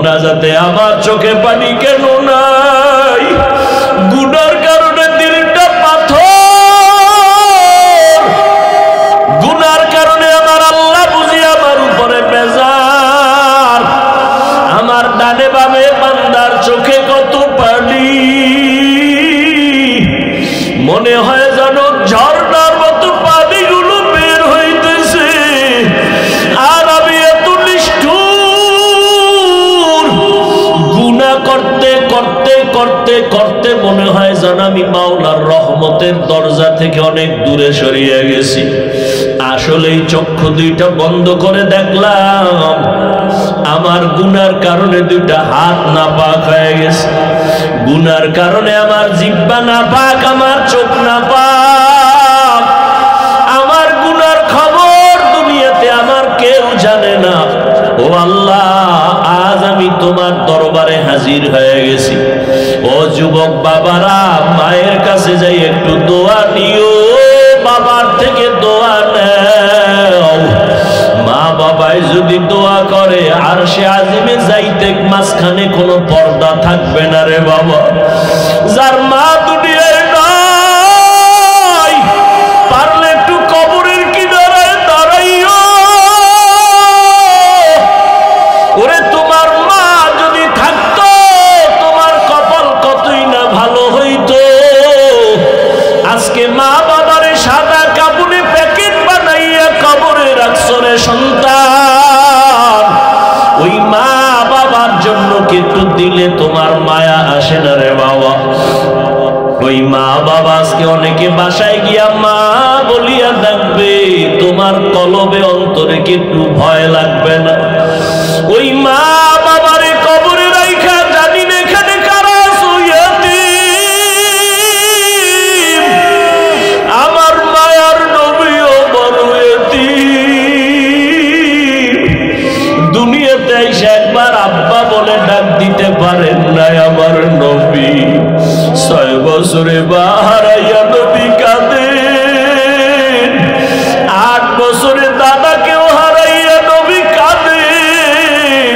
মোনাজাতে আমার চোখে পানি কেন নাই? গুনার কারণে দিলটা পাথর, গুনার কারণে আমার আল্লাহ বুঝি আমার উপরে বেজার। আমার ডানে বামে বান্দার চোখে কত পানি, মনে হয় যেন ঝর্ণার মতো পানিগুলো বের হইতেছে। আর আমি এত নিষ্ঠুর, গুনাহ করতে করতে করতে করতে মনে হয় যেন আমি মাওলার রহমতের দরজা থেকে অনেক দূরে সরিয়ে গেছি। আসলেই চক্ষু দুইটা বন্ধ করে দেখলাম আমার গুনার কারণে দুইটা হাত নাপাক হয়ে গেছে, গুনার কারণে আমার জিহ্বা নাপাক, আমার চোখ নাপাক। আমার গুনার খবর দুনিয়াতে আমার কেউ জানে না। ও আল্লাহ, আজ আমি তোমার দরবারে হাজির হয়ে গেছি। ও যুবক বাবারা, মায়ের কাছে যাই একটু দোয়া নিও, বাবার থেকে দোয়া নেও। মা বাবাই যদি দোয়া করে আরশে আজিমে যাইতে মাঝখানে কোনো পর্দা থাকবে না রে বাবা। যার মা দুনিয়ায় নাই, পারলে একটু কবরের কিনারায় দাঁড়াইও। ওরে তোমার মা যদি থাকতো, তোমার কপাল কতই না ভালো হইতো। আজকে মা বাবারে সাদা কাপড়ে প্যাকেট বানাইয়া কবরে রাখছো রে সন্তান। ওই মা বাবার জন্য কিন্তু দিলে তোমার মায়া আসে না রে বাবা। ওই মা বাবা আজকে অনেকে বাসায় গিয়া মা বলিয়া ডাকবে, তোমার কলবে অন্তরে কিন্তু ভয় লাগবে না? ওই মা বাবারে কবরে রাইখা জানি না এখানে কারা শুইয়াতি। আমার মায়ার নবীও বড় এতিম। দুনিয়াতে এসে একবার আব্বা বলে ডাক দিতে পারেন নাই আমার নবী। 6 বছরে বাহারাইয়া নবী কাঁদেন, 8 বছরে দাদাকেও হারাইয়া নবী কাঁদেন।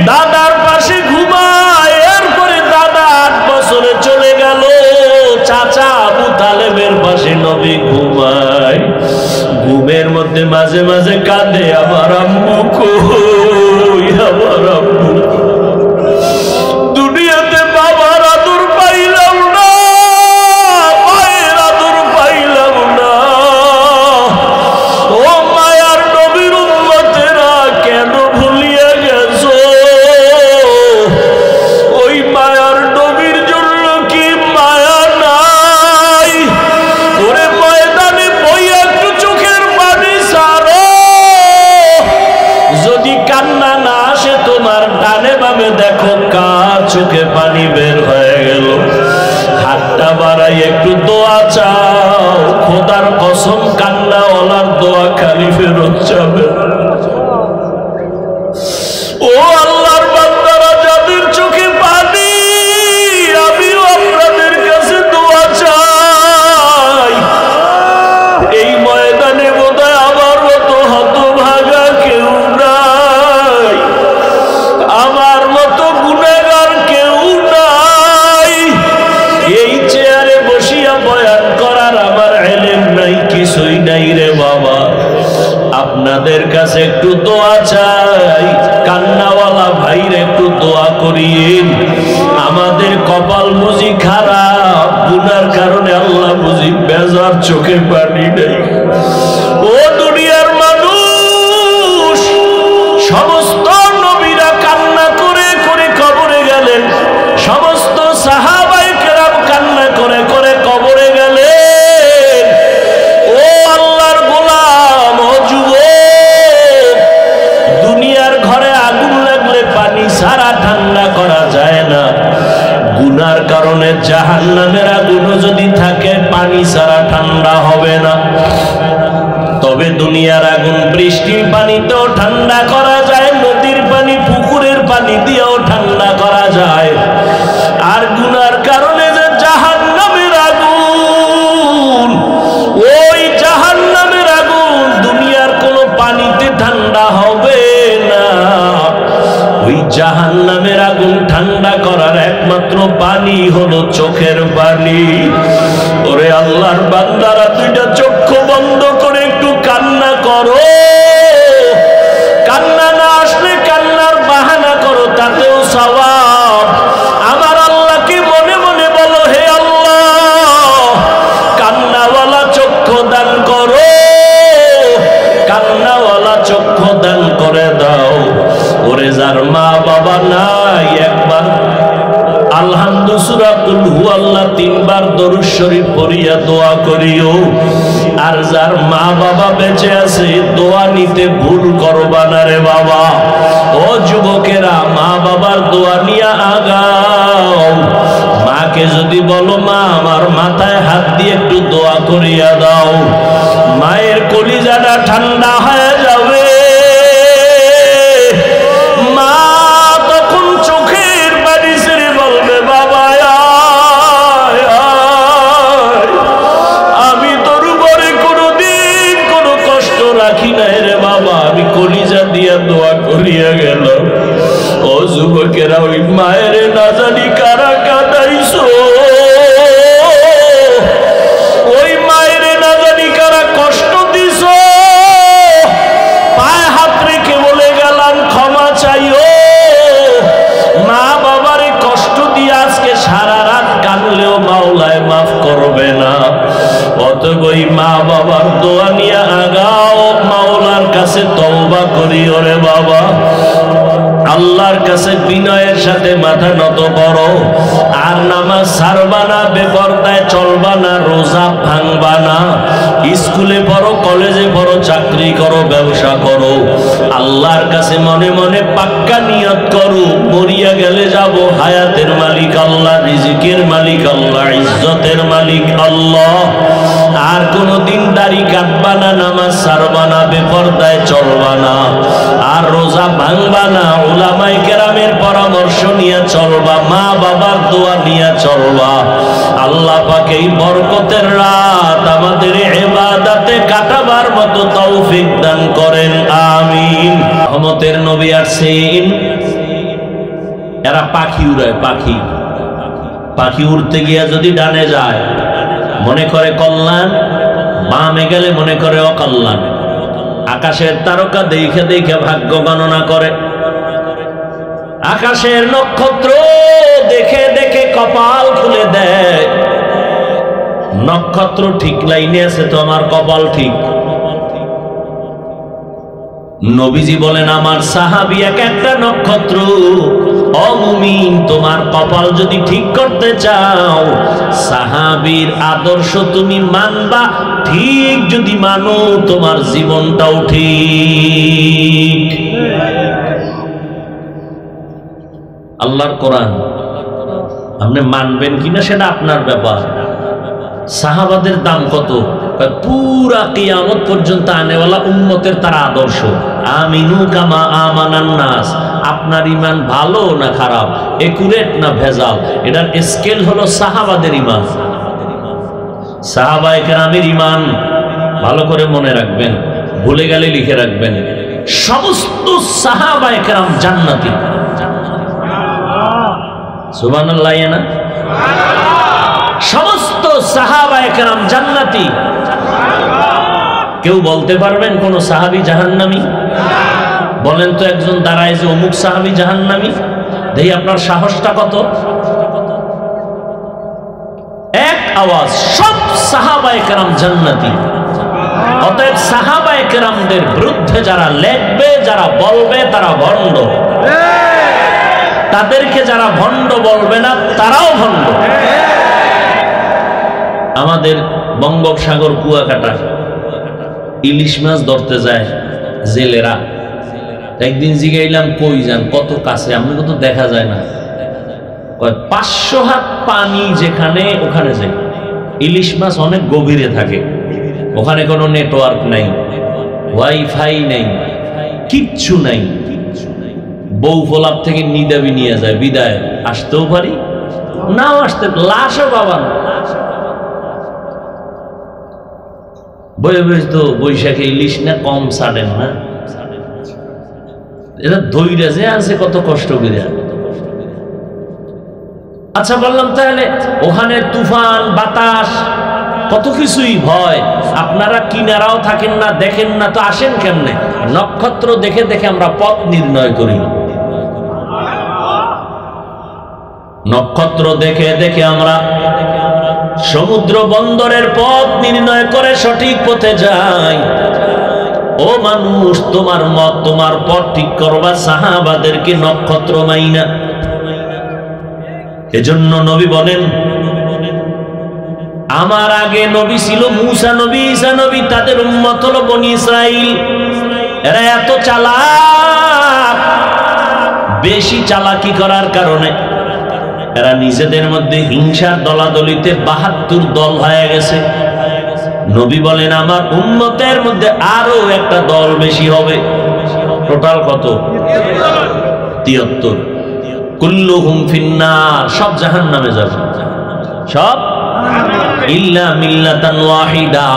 দাদার পাশে ঘুমায়, এরপরে দাদা 8 বছরে চলে গেল, চাচা আবু তালেবের পাশে নবী ঘুমায়। ঘুমের মধ্যে মাঝে মাঝে কাঁদে, আমার আম্মু কই, আমার আম্মু। দুনিয়াতে বাবার আদর পাইলাম না, মায়ের আদর পাইলাম না। ও মায়ার নবীর উম্মতেরা, কেন ভুলিয়া গেছো? ওই মায়ার নবীর জন্য কি মায়া নাই? ওরে ময়দানে বইয়া একটু চোখের পানি ছাড়ো। যদি কান্না না আসে তোমার, ডানে বামে দেখো কার চোখে পানি বের হয়ে গেল। হাতটা বাড়াই একটু দোয়া চাও, খোদার কসম কান্না ওলার দোয়া খালি ফেরত যাবে। ও আল্লাহর বান্দারা, যাদের চোখে পানি, আমিও আপনাদের কাছে দোয়া চাই। এই ময়দানে বোধহয় আমার মতো হতভাগা কেউ নাই, আমার মতো গুনাহগার কেউ নাই। এই চেয়ারে বসিয়া বয়ান করার আমার ইলম নাই, কিছুই নাই রে বাবা। আপনাদের কাছে একটু দোয়া চাই, কান্নাওয়ালা ভাইরে একটু দোয়া করিয়েন। আমাদের কপাল বুঝি খারাপ, গুনার কারণে আল্লাহ বুঝি বেজার, চোখে পানি নেই। ও দুনিয়ার মানুষ, সমস্ত নবীরা কান্না করে করে কবরে গেলেন, সমস্ত সাহাবায়ে কেরাম কান্না করে করে কবরে গেলেন। ও আল্লাহর গোলাম, ও যুবক, দুনিয়ার ঘরে আগুন লাগলে পানি ছাড়া ঠান্ডা করা যায় না। গুনার কারণে জাহান্নামের আগুনও যদি থাকে, পানি ছাড়া ঠান্ডা হবে না। তবে দুনিয়ার আগুন বৃষ্টির পানিতেও ঠান্ডা করা যায়, নদীর পানি, পুকুরের পানি দিয়েও ঠান্ডা করা যায়। আর গুনার কারণে যে জাহান্নামের আগুন, ওই জাহান্নামের আগুন দুনিয়ার কোনো পানিতে ঠান্ডা হবে না। ওই জাহান্নামের আগুন ঠান্ডা করার একমাত্র পানি হলো চোখের পানি। ওরে আল্লাহর বান্দারা, দুইটা চক্ষু বন্ধ করে একটু কান্না করো। কান্না না আসলে কান্নার বাহানা করো, তাতেও সওয়াব। আমার আল্লাহকে মনে মনে বলো, হে আল্লাহ, কান্নাওয়ালা চক্ষু দান করো, কান্নাওয়ালা চক্ষু দান করে দাও। ওরে যার মা বাবা নাই, একবার আলহামদু সূরা কুল হুয়াল্লাহ 3 বার দরুদ শরীফ পড়িয়া দোয়া করিও। আর যার মা বাবা বেঁচে আছে, দোয়া নিতে ভুল করবা না রে বাবা। ও যুবকেরা, মা বাবার দোয়া নিয়ে আগাও। মাকে যদি বলো, মা আমার মাথায় হাত দিয়ে একটু দোয়া করিয়া দাও, মায়ের কলিজাটা ঠান্ডা হয়ে যাবে। মা তখন চোখের পানি ছেড়ে বলবে, বাবা আমি তোর উপরে কোনোদিন কোনো কষ্ট রাখি নাই রে বাবা, আমি কলিজা দিয়া দোয়া করিয়া গেলাম। ও যুবকেরা, ওই মায়ের না জানি কারা কাঁদাইছো, ওই মায়ের না জানি কারা কষ্ট দিছো, পায়ে হাত রেখে বলে গেলাম ক্ষমা চাইও। মা বাবারে কষ্ট দিয়ে আজকে সারা রাত কাঁদলেও মাওলায় মাফ করবে না। অতএব ওই মা বাবার দোয়া নিয়ে আগাও, মাওলার কাছে তওবা করিও রে বাবা। আল্লাহর কাছে বিনয়ের সাথে মাথা নত করো। আর নামাজ ছাড়বা না, বেপরদায় চলবা না, রোজা ভাঙবা না। স্কুলে পড়ো, কলেজে পড়ো, চাকরি করো, ব্যবসা করো, আল্লাহর কাছে মনে মনে পাক্কা নিয়ত করো, মরিয়া গেলে যাব হায়াতের মালিক আল্লাহ, রিজিকের মালিক আল্লাহ, ইজ্জতের মালিক আল্লাহ। আর কোনদিন দাড়ি কাটবা না, নামাজ ছাড়বা না, বেপরদায় চলবা না, আর রোজা ভাঙবা না, উলামায়ে কেরামের পরামর্শ নিয়ে চলবা, মা বাবার দোয়া নিয়ে চলবা। আল্লাহ পাক এই বরকতের রাত আমাদের ইবাদতে কাটাবার মতো তৌফিক দান করেন, আমিন। রহমতের নবী আসেন, এরা পাখি উড়ায়, পাখি পাখি উড়তে গিয়া যদি ডানে যায় মনে করে কল্যাণ, বামে গেলে মনে করে অকল্যাণ। আকাশের তারকা দেখে দেখে ভাগ্য গণনা করে, আকাশের নক্ষত্র দেখে দেখে কপাল খুলে দেয়। নক্ষত্র ঠিক লাইনে আছে তো আমার কপাল ঠিক। নবীজি বলেন, আমার সাহাবী এক একটা নক্ষত্র। ও মুমিন, তোমার কপাল যদি ঠিক করতে চাও, সাহাবীর আদর্শ তুমি মানবা। ঠিক যদি মানো, তোমার জীবনটাও ঠিক। আল্লাহর কোরআন আপনি মানবেন কিনা সেটা আপনার ব্যাপার। সাহাবাদের দাম কত? পুরা কিয়ামত পর্যন্ত আনেওয়ালা উম্মতের তারা আদর্শ। আমিনু কামা আমানান নাস। আপনার ইমান ভালো না খারাপ, একুরেট না ভেজাল, এটার স্কেল হলো সাহাবাদের ইমান। সাহাবায়ে কেরামের ইমান ভালো করে মনে রাখবেন, ভুলে গেলে লিখে রাখবেন। সমস্ত সাহাবায়ে কেরাম জান্নাতি। সুবহানাল্লাহ না? সমস্ত সাহাবায়ে কেরাম জান্নাতি। কেউ বলতে পারবেন কোন সাহাবী জাহান্নামী? বলেন তো একজন দাঁড়ায় যে অমুক সাহাবী জাহান্নামী। দেখি আপনার সাহসটা কত। এক আওয়াজ, সব সাহাবায়ে কেরাম জান্নাতি। অতএব সাহাবায়ে কেরামদের বিরুদ্ধে যারা লেখবে, যারা বলবে, তারা ভণ্ড। তাদেরকে যারা ভণ্ড বলবে না, তারাও ভণ্ড। আমাদের বঙ্গোপসাগর কুয়াকাটা ইলিশ মাছ ধরতে যায় জেলেরা। একদিন জিগাইলাম, কই যান? কত কাছে, আপনাকে তো দেখা যায় না। 500 হাত পানি যেখানে, ওখানে যাই। ইলিশ মাছ অনেক গভীরে থাকে, ওখানে কোনো নেটওয়ার্ক নাই, ওয়াইফাই নেই, কিচ্ছু নাই। বউ ফোলাপ থেকে নিদাবি নিয়ে যায়, বিদায়। আসতেও পারি, নাও আসতে, লাশও পাবা না। বয়ে বসে তো বৈশাখে ইলিশ না কম ছাড়েন না। এরা ধৈর্য যে আছে কত কষ্ট করে। আচ্ছা বললাম তাহলে ওখানে তুফান বাতাস কত কিছুই ভয়, আপনারা কিনারাও থাকেন না, দেখেন না, তো আসেন কেমনে? নক্ষত্র দেখে দেখে আমরা পথ নির্ণয় করি, নক্ষত্র দেখে দেখে আমরা সমুদ্র বন্দরের পথ নির্ণয় করে সঠিক পথে যাই। ও মানুষ, তোমার মত তোমার পথ ঠিক করবা সাহাবাদেরকে নক্ষত্র মাইনা। এজন্য নবী বলেন, আমার আগে নবী ছিল মুসা নবী, ঈসা নবী, তাদের উম্মত হলো বনি ইসরাইল। এরা এত চালাক, বেশি চালাকি করার কারণে এরা নিজেদের মধ্যে হিংসার দলাদলিতে ৭২ দল হয়ে গেছে। নবী বলেন আমার উম্মতের মধ্যে আরো একটা দল বেশি হবে। টোটাল কত? ৭৩। কুল্লুহুম ফিন্নার, সব জাহান্নামে যাবে, সব ইল্লা মিল্লাতান ওয়াহিদা,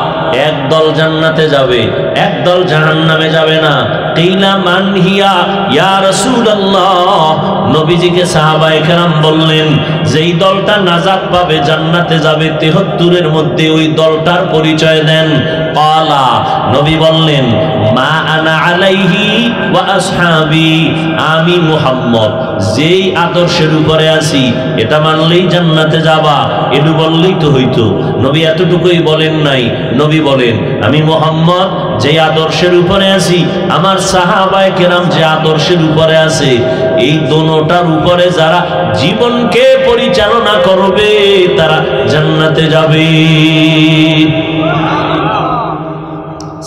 এক দল জান্নাতে যাবে, এক দল জাহান্নামে যাবে না। কিলা মান হিয়া ইয়া রাসূলুল্লাহ, নবীজিকে সাহাবায়ে কেরাম বললেন যেই দলটা নাজাত পাবে জান্নাতে যাবে ৭৩ এর মধ্যে ওই দলটার পরিচয় দেন। ক্বালা, নবী বললেন মা আনা আলাইহি ওয়া আসহাবি, আমি মুহাম্মদ যেই আদর্শের উপরে আছি এটা মানলেই জান্নাতে যাবা, এটু বললেই তো হইতো। নবী এতটুকুই বলেন নাই, নবী বলেন আমি মুহাম্মদ যে আদর্শের উপরে আছি, আমার সাহাবায়ে কেরাম যে আদর্শের উপরে আছে, এই দোনোটার উপরে যারা জীবনকে পরিচালনা করবে তারা জান্নাতে যাবে।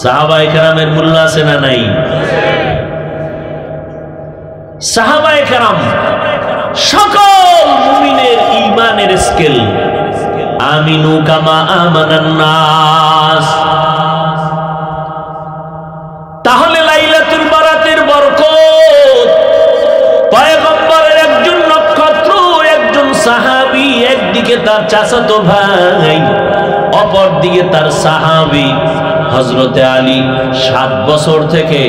সাহাবায়ে কেরামের মূল্য আছে না নাই? সাহাবায়ে কেরাম সকল মুমিনের ঈমানের স্কেল। আমিনু কামা আমানান নাস। তাহলে লাইলাতুল বারাতের বরকত, পয়গম্বরের একজন নক্ষত্র, একজন সাহাবী, একদিকে তার চাচাতো ভাই, অপর দিকে তার সাহাবী হযরতে আলী 7 বছর থেকে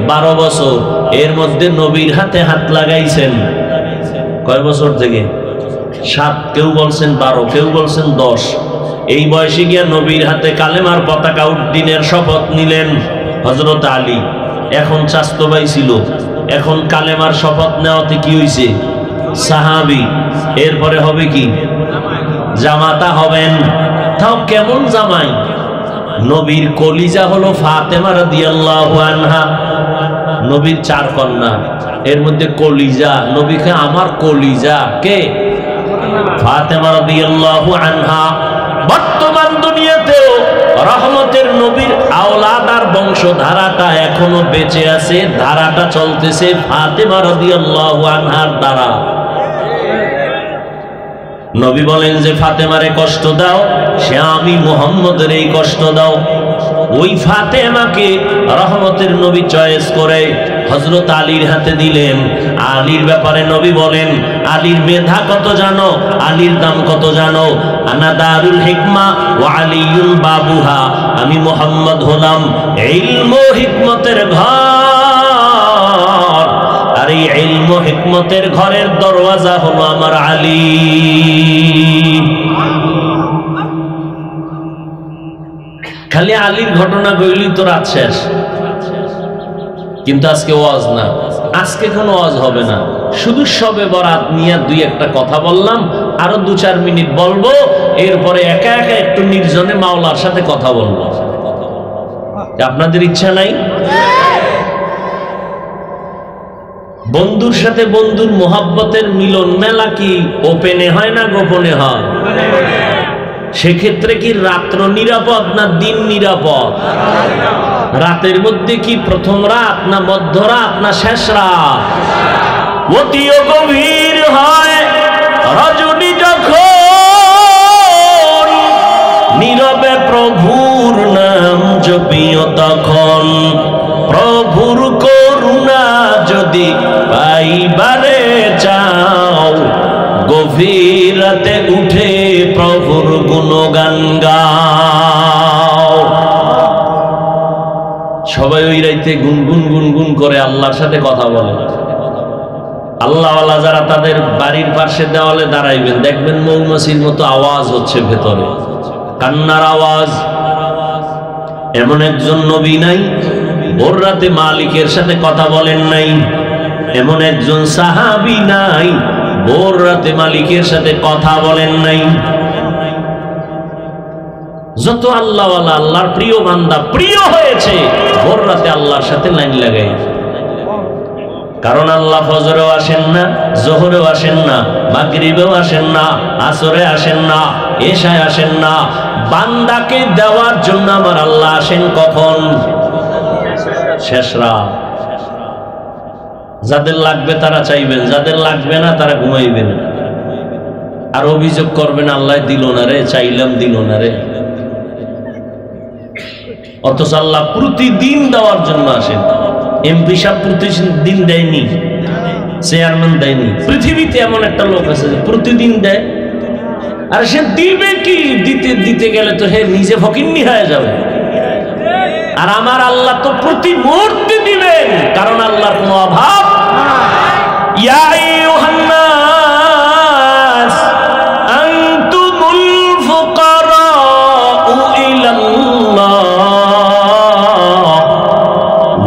12 বছর এর মধ্যে নবীর হাতে হাত লাগাইছেন। কয় বছর থেকে? 7, কেউ বলছেন 12, কেউ বলছেন 10। এই বয়সে গিয়া নবীর হাতে কালেমার পতাকা উড্ডীনের শপথ নিলেন হযরত আলী। এখন চাচাতো ভাই ছিল, এখন কালেমার শপথ নেওয়াতে কি হইছে? সাহাবী। এরপরে হবে কি? জামাতা হবেন। তাও কেমন জামাই? নবীর কলিজা হলো ফাতেমা রাদিয়াল্লাহু আনহা। নবীর 4 কন্যা, এর মধ্যে কলিজা, নবীকে আমার কলিজা কে? ফাতেমা রাদিয়াল্লাহু আনহা। বর্তমান দুনিয়াতেও রহমতের নবীর আওলাদ আর বংশধারাটা এখনো বেঁচে আছে, ধারাটা চলতেছে ফাতেমা রাদিয়াল্লাহু আনহার দ্বারা। নবী বলেন যে ফাতেমারে কষ্ট দাও, সে আমি মুহাম্মদের এই কষ্ট দাও। ওই ফাতেমাকে রহমতের নবী চয়েস করে হযরত আলীর হাতে দিলেন। আলীর ব্যাপারে নবী বলেন আলীর মেধা কত জানো, আলীর দাম কত জানো? আনা দারুল হিকমা ওয়া আলিয়ুল বাবুহা, আমি মুহাম্মদ হলাম ইলম ও হিকমতের ঘর, আর এই ইলম ও হিকমতের ঘরের দরওয়াজা হলো আমার আলী। খালি আলীর ঘটনা কইলি তো রাত শেষ। কিন্তু আজকে ওয়াজ না, আজকে কোনো ওয়াজ হবে না, শুধু শবে বরাত নিয়ে 2-1টা কথা বললাম, আরো 2-4 মিনিট বলবো, এরপরে একা একা একটু নির্জনে মাওলার সাথে কথা বলবো। আপনাদের ইচ্ছা নাই? বন্ধুর সাথে বন্ধুর মোহাব্বতের মিলন মেলা কি ওপেনে হয় না গোপনে হয়? সেক্ষেত্রে কি রাত্র নিরাপদ না দিন নিরাপদ? রাতের মধ্যে কি প্রথম রাত না মধ্যরাত না শেষ রাত? অতিও গভীর হয় রজনী যখন, নীরবে প্রভুর নাম জপিও তখন। প্রভুর করুণা যদি পাইবারে চাও, গভীর রাতে উঠে প্রভুর গুণগান গাও। সবাই ওই রাইতে গুনগুন গুনগুন করে আল্লাহর সাথে কথা বলে। আল্লাহওয়ালা যারা তাদের বাড়ির পাশে দেওয়ালে দাঁড়াইবেন, দেখবেন মৌমাছির মতো আওয়াজ হচ্ছে ভেতরে, কান্নার আওয়াজ। এমন একজন নবী নাই ভোর রাতে মালিকের সাথে কথা বলেন নাই। এমন একজন সাহাবী নাই ভোর রাতে মালিকের সাথে কথা বলেন নাই। যত আল্লাহওয়ালা, আল্লাহর প্রিয় বান্দা প্রিয় হয়েছে ভোর রাতে আল্লাহর সাথে লাইন লাগাই। কারণ আল্লাহ ফজরেও আসেন না, জোহরেও আসেন না, মাগরিবেও আসেন না, আসরে আসেন না, এশায় আসেন না। বান্দাকে দেওয়ার জন্য আমার আল্লাহ আসেন কখন? শেষ রাত। যাদের লাগবে তারা চাইবেন, যাদের লাগবে না তারা ঘুমাইবেন। আর অভিযোগ করবেন আল্লাহ দিল না রে, চাইলাম দিল না রে। অথচ আল্লাহ প্রতিদিন দেওয়ার জন্য আসেন। এমপি সাহেব প্রতিদিন দেয়নি, চেয়ারম্যান দেয়নি। পৃথিবীতে এমন একটা লোক আছে যে প্রতিদিন দেয়। আর সে দিবে কি? দিতে দিতে গেলে তো হে নিজে ফকিন্নি হয়ে যাবে। আর আমার আল্লাহ তো প্রতি মুহূর্তে দিবেন, কারণ আল্লাহর কোনো অভাব। ইয়া আইয়ুহান নাস আনতুমুল ফুকারাউ ইলাল্লাহ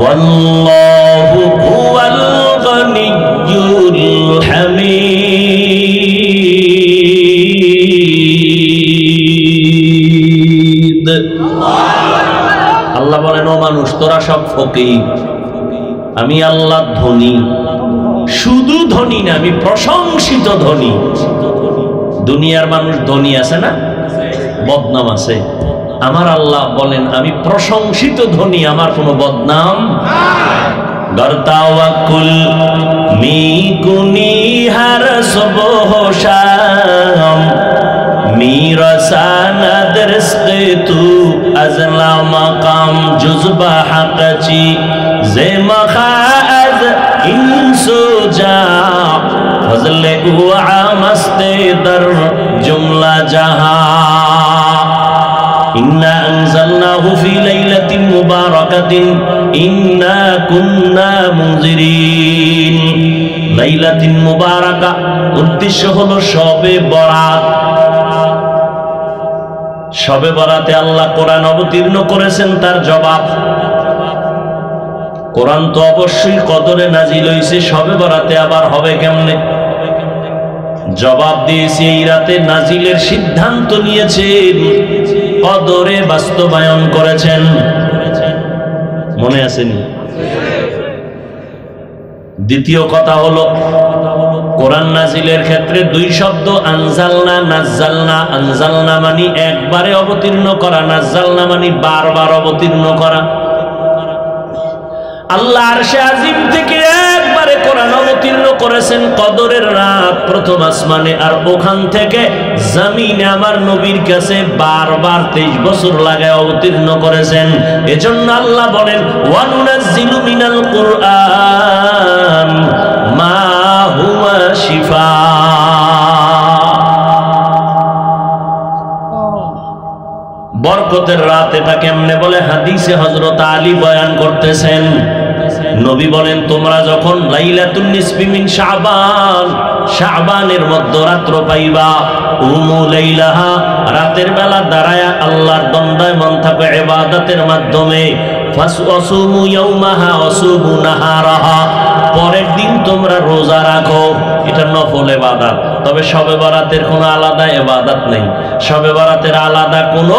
ওয়াল্লাহু হুয়াল গনিয়্যুল হামিদ। আল্লাহ বলেন, ও মানুষ, তোরা সব ফকির, আমি আল্লাহ ধনী। শুধু ধনী না, আমি প্রশংসিত ধনী। দুনিয়ার মানুষ ধনী আছে না, বদনাম আছে। আমার আল্লাহ বলেন আমি প্রশংসিত ধনী, আমার কোনো বদনাম। গরতাওয়াকুল মি কুনি হার সুবহ শাম মিরাসানা দরসকে তু আজলা মাকাম জুজবা হাকাচি জে মখাজ ইনসু যা ফজলে উআ মস্তে দর জুমলা জাহা। ইন্না আনজালনাহু ফি লাইলাতিন মুবারাকাতিন ইন্না কুন্না মুনজিরিন। লাইলাতিন মুবারাকা উদ্দেশ্য হলো শবে বরাত। শবে বরাতে আল্লাহ কোরআন অবতীর্ণ করেছেন, তার জবাব। কোরআন তো অবশ্যই কদরে নাজিল হইছে, শবে বরাতে আবার হবে কেমনে? জবাব দিয়েছি এই রাতে নাজিলের সিদ্ধান্ত নিয়েছেন, কদরে বাস্তবায়ন করেছেন। মনে আসেনি? দ্বিতীয় কথা হলো কোরআন নাজিলের ক্ষেত্রে দুই শব্দ, আনজালনা নাজ্জালনা। আনজালনা মানে একবারে অবতীর্ণ করা, নাজ্জালনা মানে বারবার অবতীর্ণ করা। আল্লাহ আরশে আজিম থেকে একবারে কোরআন অবতীর্ণ করেছেন কদরের রাত প্রথম আসমানে, আর ওখান থেকে জমিনে আমার নবীর কাছে বারবার 23 বছর লাগায় অবতীর্ণ করেছেন। এজন্য আল্লাহ বলেন, ওয়া নুনাজ্জিলু মিনাল কুরআন মা হুয়া শিফা। বরকতের রাত এটা কেমনে বলে হাদিসে হযরত আলী বয়ান করতেছেন। নবী বলেন, তোমরা যখন লাইলাতুন নিসফি মিন শাবান, শাবানের মধ্যরাত্র পাইবা, উমু লাইলাহা, রাতের বেলা দাঁড়ায়া আল্লাহর দণ্ডায়মান থাকো ইবাদতের মাধ্যমে। ফাসওয়াসুমু ইয়াওমাহা ওয়াসুমু নাহারাহা, পরের দিন তোমরা রোজা রাখো। এটা নফল ইবাদত। তবে শবে বরাতের কোনো আলাদা ইবাদত নেই, শবে বরাতের আলাদা কোনো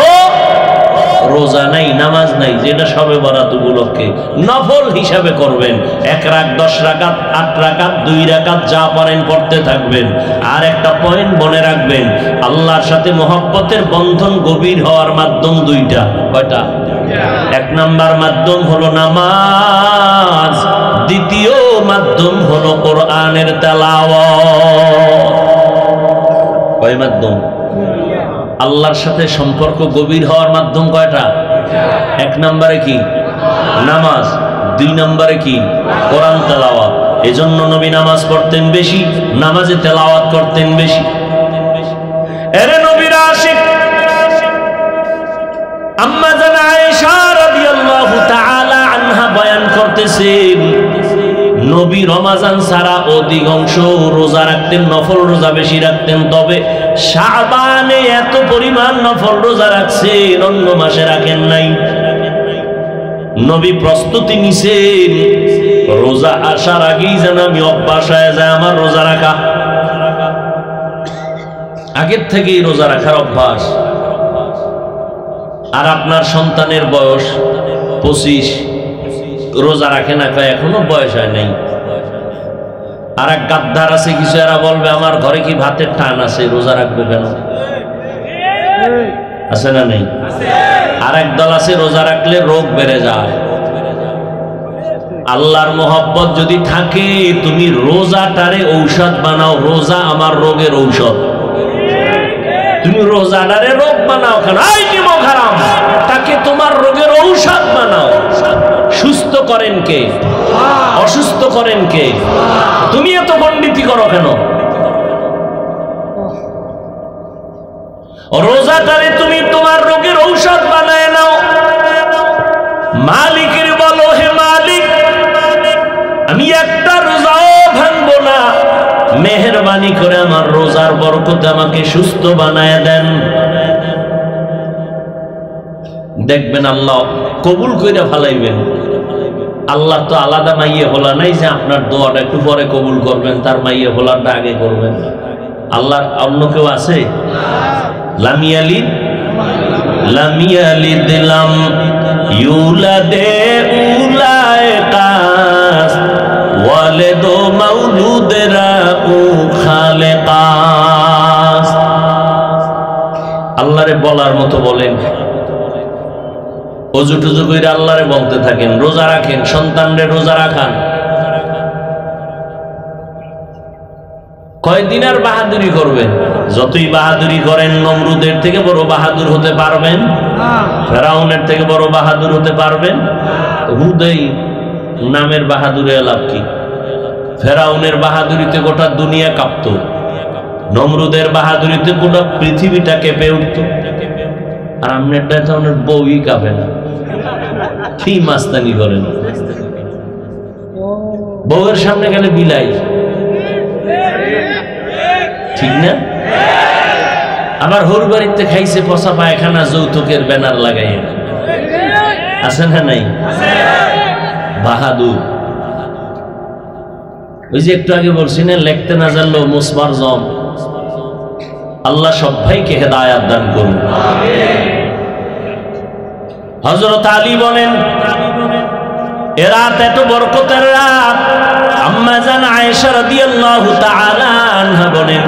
রোজা নাই, নামাজ নাই, যেটা শবে বরাত উপলক্ষে নফল হিসাবে করবেন। 1 রাকাত, 10 রাকাত, 8 রাকাত, 2 রাকাত যা পারেন পড়তে থাকবেন। আর একটা পয়েন্ট মনে রাখবেন, আল্লাহর সাথে মহব্বতের বন্ধন গভীর হওয়ার মাধ্যম দুইটা। কয়টা? 1 নাম্বার মাধ্যম হলো নামাজ, দ্বিতীয় মাধ্যম হলো কোরআনের তেলাওয়াত। কয় মাধ্যম? আল্লাহর সাথে সম্পর্ক গভীর হওয়ার মাধ্যম কয়টা? 1 নম্বরে কি? নামাজ। 2 নম্বরে কি? কোরআন তেলাওয়াত। এজন্য নবী নামাজ পড়তেন বেশি, নামাজে তেলাওয়াত করতেন বেশি। এরে নবীর আশিক আম্মা জান আয়েশা রাদিয়াল্লাহু তাআলা আনহা বয়ান করতেছেন নবী রমাজান ছাড়া অধিকাংশ রোজা রাখতেন, নফল রোজা বেশি রাখতেন, তবে শাবানে এত পরিমাণ নফল রোজা রাখছেন অন্য মাসে রাখেন নাই। নবী প্রস্তুতি নিছেন রোজা আসার আগেই যেন আমি অভ্যাস হয়ে যায় আমার রোজা রাখা, আগের থেকেই রোজা রাখার অভ্যাস। আর আপনার সন্তানের বয়স 25, রোজা রাখে না, এখনো বয়স হয় নাই। আর এক গাদ্দার আছে কিছু, এরা বলবে আমার ঘরে কি ভাতের টান আছে, রোজা রাখবো কেন? আছে না নেই? আর এক দল আছে রোজা রাখলে রোগ বেড়ে যায়। আল্লাহর মোহব্বত যদি থাকে তুমি রোজাটারে ঔষধ বানাও, রোজা আমার রোগের ঔষধ। তুমি রোজাটারে রোগ বানাও কেন? হারাম, তাকে তোমার রোগের ঔষধ বানাও। সুস্থ করেন কে? অসুস্থ করেন কে? তুমি এত পণ্ডিতি করো কেন? রোজাটারে তুমি তোমার রোগের ঔষধ বানায় নাও। মালিকের বলো, হে মালিক আমি একটা রোজাও ভাঙবো না, মেহেরবানি করে আমার রোজার বরকতে আমাকে সুস্থ বানায় দেন। দেখবেন আল্লাহ কবুল কইরা ফালাইবেন। আল্লাহ তো আলাদা মাইয়ে হলা নাই যে আপনার দোয়াটা একটু পরে কবুল করবেন, তার মাইয়ে হলাটা আগে করবেন। আল্লাহর অন্য কেউ আছে? লাম ইয়ালিদ লাম ইউলাদে উলায়কাস ওয়ালিদু মাউলুদেরা উ খালেকাস। আল্লাহরে বলার মতো বলেন, অজু টুজু করে আল্লাহরে বলতে থাকেন, রোজা রাখেন, সন্তানরে রোজা রাখান। কয়দিন আর বাহাদুরি করবেন? যতই বাহাদুরি করেন নমরুদের থেকে বড় বাহাদুর হতে পারবেন, ফেরাউনের থেকে বড় বাহাদুর হতে পারবেন? হুদেই নামের বাহাদুরে লাভ কি? ফেরাউনের বাহাদুরিতে গোটা দুনিয়া কাঁপত, নমরুদের বাহাদুরিতে গোটা পৃথিবীটা কেঁপে উঠত। আর আপনারটা তো আপনার বউই কাঁপে না, কি মাস্তানি করেন? বউয়ের সামনে গেলে বিলাই, ঠিক না? আবার হোর বাড়িতে খাইছে পচা পায়খানা যৌতুকের ব্যানার লাগাই, আছে না নাই? বাহাদুর। ওই যে একটু আগে বলছি না, লিখতে না জানলো মুসমার জম। আল্লাহ সব ভাইকে হেদায়াত দান করুন। হযরত আলী বলেন, এ রাত এত বরকতের রাত। আম্মা জান আয়েশা রাদিয়াল্লাহু তাআলা আনহা বলেন,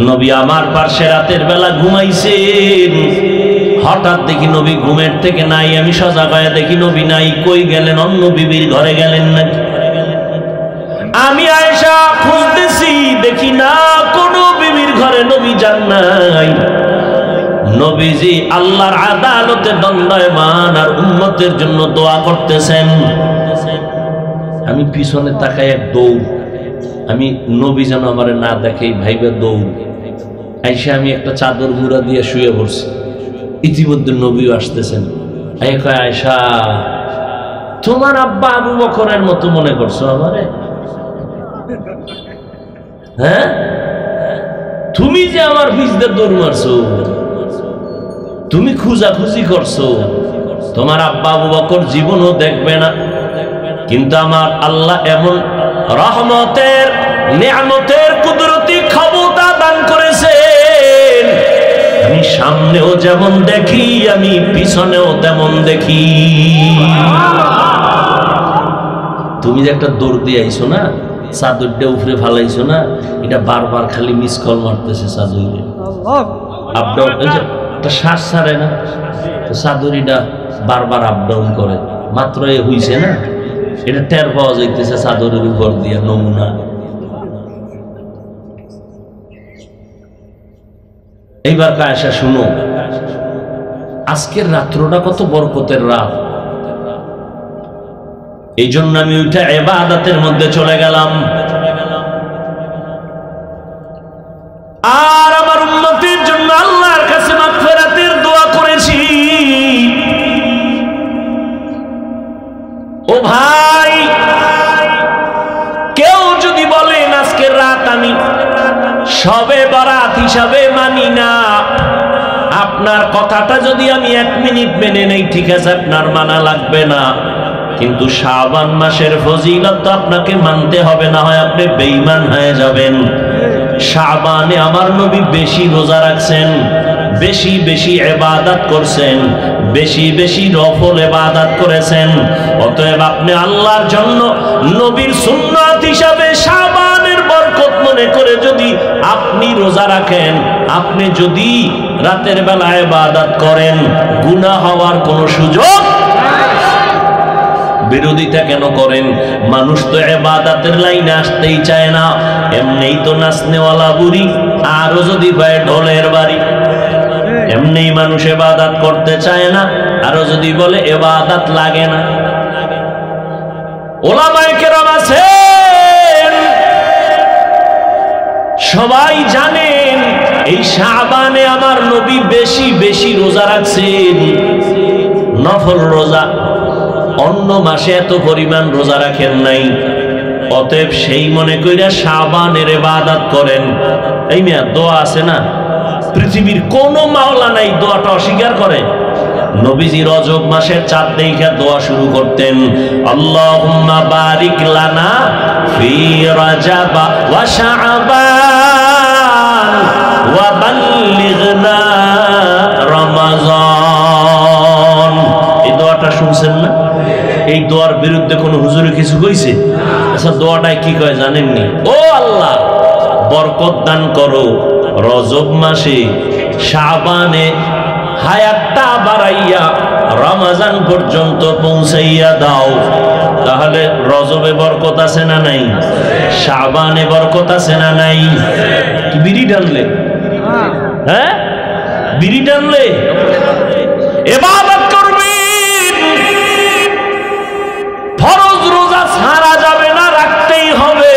নবী আমার পাশে রাতের বেলা ঘুমাইছেন, হঠাৎ দেখি নবী ঘুমের থেকে নাই। আমি সজাগ হয়ে দেখি নবী নাই। কই গেলেন? অন্য বিবির ঘরে গেলেন নাকি? আমি আয়েশা খুঁজতেছি, দেখি না কোনো বিবির ঘরে নবী যান নাই। নবীজি আল্লাহর আদালতে দণ্ডায়মান আর উম্মতের জন্য দোয়া করতেছেন। আমি পিছনে তাকাই, এক দৌড়। আমি নবী যেন আমার না দেখে ভাইবে দৌড়। আইসা আমি একটা চাদর মুড়া দিয়ে শুয়ে পড়ছি। ইতিমধ্যে নবীও আসতেছেন। আয়েশা, তোমার আব্বা আবু বকরের মতো মনে করছো আমারে? হ্যাঁ, তুমি যে আমার ভিজতে দৌড় মারছো, তুমি খুঁজাখুঁজি করছো, তোমার আব্বা আবু বকর জীবনও দেখবে না। কিন্তু আমার আল্লাহ এমন রহমতের নিয়ামতের কুদরতি ক্ষমতা দান করেছেন, আমি সামনেও যেমন দেখি, আমি পিছনেও তেমন দেখি। তুমি যে একটা দৌড় দিয়ে আইছো না, চাদরটা উপরে ফালাইছো না, এটা বারবার খালি মিস কল মারতেছে চাদরে। আপডাউন একটা শ্বাস ছাড়ে না, তো চাদরিটা বারবার আপডাউন করে। মাত্র এ হইছে না, এটা টের পাওয়া যাইতেছে চাদরের উপর দিয়ে নমুনা। এইবার আয়েশা শুনো, আজকের রাত্রটা কত বরকতের রাত। এই জন্য আমি ওইটা ইবাদতের মধ্যে চলে গেলাম। আর আমার উম্মতের জন্য আল্লাহর কাছে মাগফিরাতের দোয়া করেছি। শবে বরাত হিসাবে মানি না। আপনার কথাটা যদি আমি 1 মিনিট মেনে নেই, ঠিক আছে, আপনার মানা লাগবে না, কিন্তু শাবান মাসের ফজিলত তো আপনাকে মানতে হবে, না হয় আপনি বেঈমান হয়ে যাবেন। শাবানে আমার নবী বেশি রোজা রাখছেন, বেশি বেশি ইবাদত করছেন, বেশি বেশি নফল ইবাদত করেছেন। অতএব আপনি আল্লাহর জন্য নবীর সুন্নাত হিসাবে শাবানের বরকত মনে করে যদি আপনি রোজা রাখেন, আপনি যদি রাতের বেলা ইবাদত করেন, গুনাহ হওয়ার কোনো সুযোগ। বিরোধিতা কেন করেন? মানুষ তো ইবাদতের লাইনে আসতেই চায় না। এমনিই তো নাচনেওয়ালা বুড়ি, আরো যদি পায় ঢোলের বাড়ি। এমনিই মানুষ ইবাদত করতে চায় না, আরো যদি বলে ইবাদত লাগে না। ওলামায়ে কেরাম আছেন, সবাই জানেন এই শাবানে আমার নবী বেশি বেশি রোজা রাখছেন, নফল রোজা। অন্য মাসে এত পরিমাণ রোজা রাখেন নাই। অতএব সেই মনে কইরা শাবানের ইবাদত করেন। এই মিয়া দোয়া আছে না, পৃথিবীর কোন মাওলা নাই দোয়াটা অস্বীকার করে। নবীজি রজব মাসের চাঁদ দেখে দোয়া শুরু করতেন, আল্লাহুম্মা বারিক লানা ফি রাজাব ওয়া শাবান ওয়া বাল্লিগনা রমাজান। এই দোয়াটা শুনছেন না? এই দোয়ার বিরুদ্ধে কোন হুজুরে কিছু কইছে? আচ্ছা, দোয়াটায় কি কয় জানেননি? ও আল্লাহ, বরকত দান করো রজব মাসে, শাবানে হায়াতটা বাড়াইয়া রমজান পর্যন্ত পৌঁছাইয়া দাও। তাহলে রজবে বরকত আছে না নাই? শাবানে বরকত আছে না নাই? কি বিড়ি টানলে? হ্যাঁ, বিড়ি টানলে? ইবাদত করবেন, ফরজ রোজা ছাড়া যাবে না, রাখতেই হবে।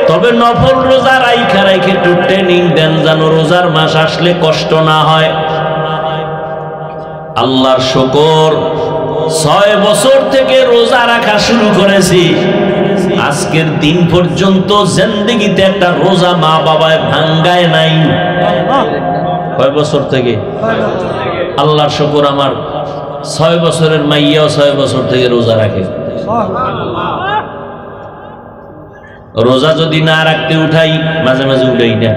তবে নফল রোজা রাইখা রাইখে একটু ট্রেনিং দেন, যেন রোজার মাস আসলে কষ্ট না হয়। আল্লাহর শুকর, 6 বছর থেকে রোজা রাখা শুরু করেছি, আজকের দিন পর্যন্ত জিন্দেগিতে একটা রোজা মা বাবায় ভাঙ্গায় নাই। কয় বছর থেকে? আল্লাহর শুকর, আমার 6 বছরের মাইয়াও 6 বছর থেকে রোজা রাখে। রোজা যদি না রাখতে উঠাই, মাঝে মাঝে উঠাই না,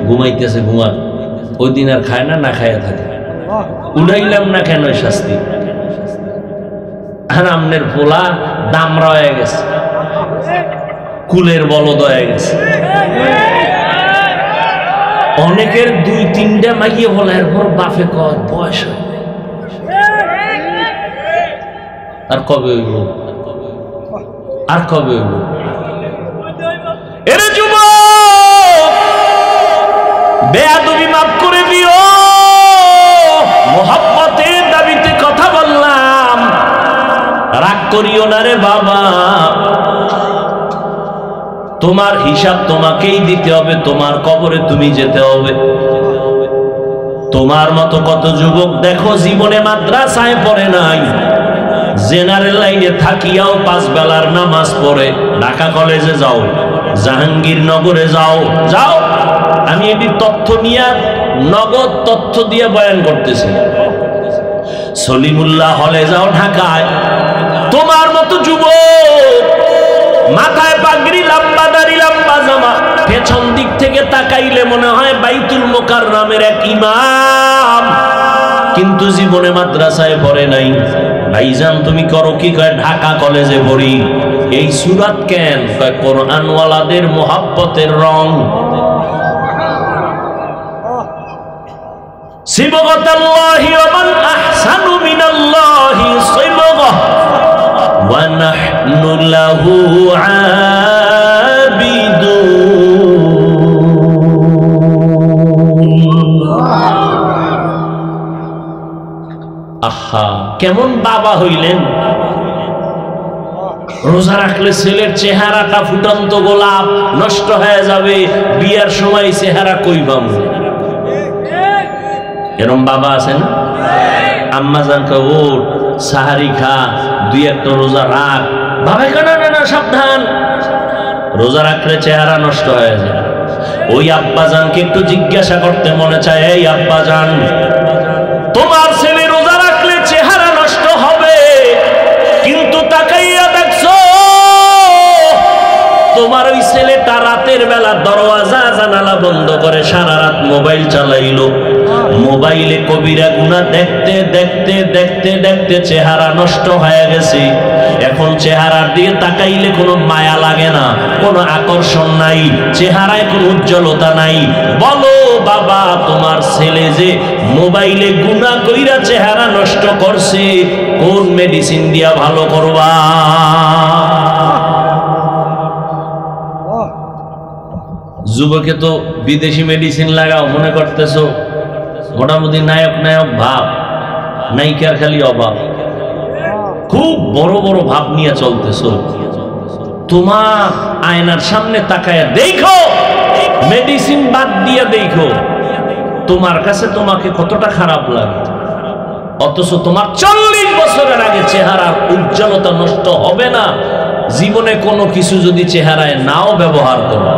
ঘুমাইতেছে ঘুমান, ওই দিন আর খায় না, না খায়া থাকে। উঠাইলাম না কেন শাস্তি? আর আমনের পোলা দামরা হয়ে গেছে, কুলের বলদ হয়ে গেছে। অনেকের 2-3টা মাইয়ে বলে, এরপর বাপে কয় বয়স হয়, আর কবে হইব, আর কবে হইব? এরে যুবক, বেয়াদবি মাফ করে দিও, মোহাব্বতের দাবিতে কথা বললাম, রাগ করিও না রে বাবা। তোমার হিসাব তোমাকেই দিতে হবে, তোমার কবরে তুমি যেতে হবে। তোমার মতো কত যুবক দেখো জীবনে মাদ্রাসায় পড়ে নাই, জেনারেল লাইনে থাকিয়াও 5 বেলার নামাজ পড়ে। ঢাকা কলেজে যাও, জাহাঙ্গীরনগরে যাও, যাও, আমি এটি তথ্য নিয়ে নগদ তথ্য দিয়ে বয়ান করতেছি। সলিমুল্লাহ হলে যাও ঢাকায়, তোমার মতো যুবক, মাথায় পাগড়ি, লম্বা দাড়ি, লম্বা জামা, পেছন দিক থেকে তাকাইলে মনে হয় বাইতুল মুকাররমের এক ইমাম, কিন্তু জীবনে মাদ্রাসায় পড়ে নাই। ভাইজান তুমি করো কি? কয় ঢাকা কলেজে পড়ি। এই সূরাত কেন? কয় কোরআনওয়ালাদের মোহাব্বতের রং। সিবগাতাল্লাহি ওয়া মান আহসানু মিনাল্লাহি সিবগাহ ওয়া নাহনু লাহু আবিদুন। আহা, কেমন বাবা হইলেন! রোজা রাখলে ছেলের চেহারাটা ফুটন্ত গোলাপ, নষ্ট হয়ে যাবে, বিয়ার সময় চেহারা কইবাম। এরম বাবা আছেন? আম্মা জান কয় ওঠ, সাহারি খা, 2-1টা রোজা রাখ। বাবা কয় না না না, সাবধান, রোজা রাখলে চেহারা নষ্ট হয়ে যায়। ওই আব্বাজানকে একটু জিজ্ঞাসা করতে মনে চায়, এই আব্বাজান, তোমার ছেলে রোজা রাখলে চেহারা নষ্ট হবে, কিন্তু তাকাইয়া দেখছো তোমার ওই ছেলেটা রাতের বেলা দরওয়াজা জানালা বন্ধ করে সারা রাত মোবাইল চালাইলো। মোবাইলে কবিরা গুনাহ দেখতে দেখতে দেখতে দেখতে চেহারা নষ্ট হয়ে গেছে। এখন চেহারার দিকে তাকাইলে কোনো মায়া লাগে না, কোনো আকর্ষণ নাই, চেহারায় কোনো উজ্জ্বলতা নাই। বলো বাবা, তোমার ছেলে যে মোবাইলে গুনাহ কইরা চেহারা নষ্ট করছে, কোন মেডিসিন দিয়া ভালো করবা? যুবকে তো বিদেশি মেডিসিন লাগাও মনে করতেছো, মোটামুটি নায়ক নায়ক ভাব, নায়িকার খালি অভাব, খুব বড় বড় ভাব নিয়ে চলতেছো। তোমার আয়নার সামনে তাকায় দেখো, মেডিসিন বাদ দিয়ে দেখো তোমার কাছে তোমাকে কতটা খারাপ লাগে। অথচ তোমার 40 বছরের আগে চেহারার উজ্জ্বলতা নষ্ট হবে না, জীবনে কোনো কিছু যদি চেহারায় নাও ব্যবহার করো,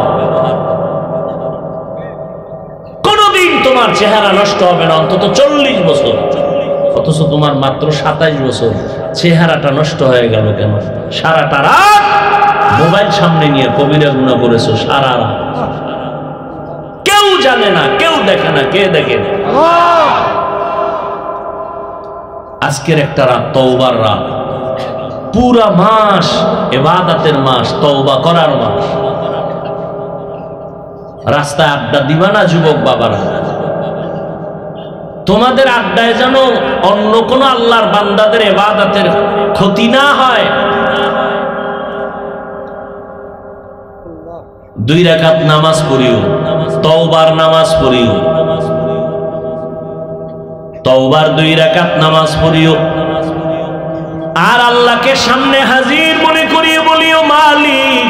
তোমার চেহারা নষ্ট হবে না অন্তত 40 বছর। অথচ তোমার মাত্র 27 বছর, চেহারাটা নষ্ট হয়ে গেল কেন? সারাটা রাত মোবাইল সামনে নিয়ে কবিরা গুনাহ করেছো, সারা রাত। কেউ জানে না, কেউ দেখে না, কে দেখে? আজকের একটা রাত তওবার রাত, পুরা মাস ইবাদতের মাস, তওবা করার মাস। রাস্তায় আড্ডা দিবা না যুবক বাবারা? তোমাদের আড্ডায় যেন অন্য কোন আল্লাহর বান্দাদের ইবাদতের ক্ষতি না হয়। 2 রাকাত নামাজ পড়িও, তওবার নামাজ পড়িও, তওবার 2 রাকাত নামাজ পড়িও। আর আল্লাহকে সামনে হাজির মনে করিয়ে বলিও, মালিক,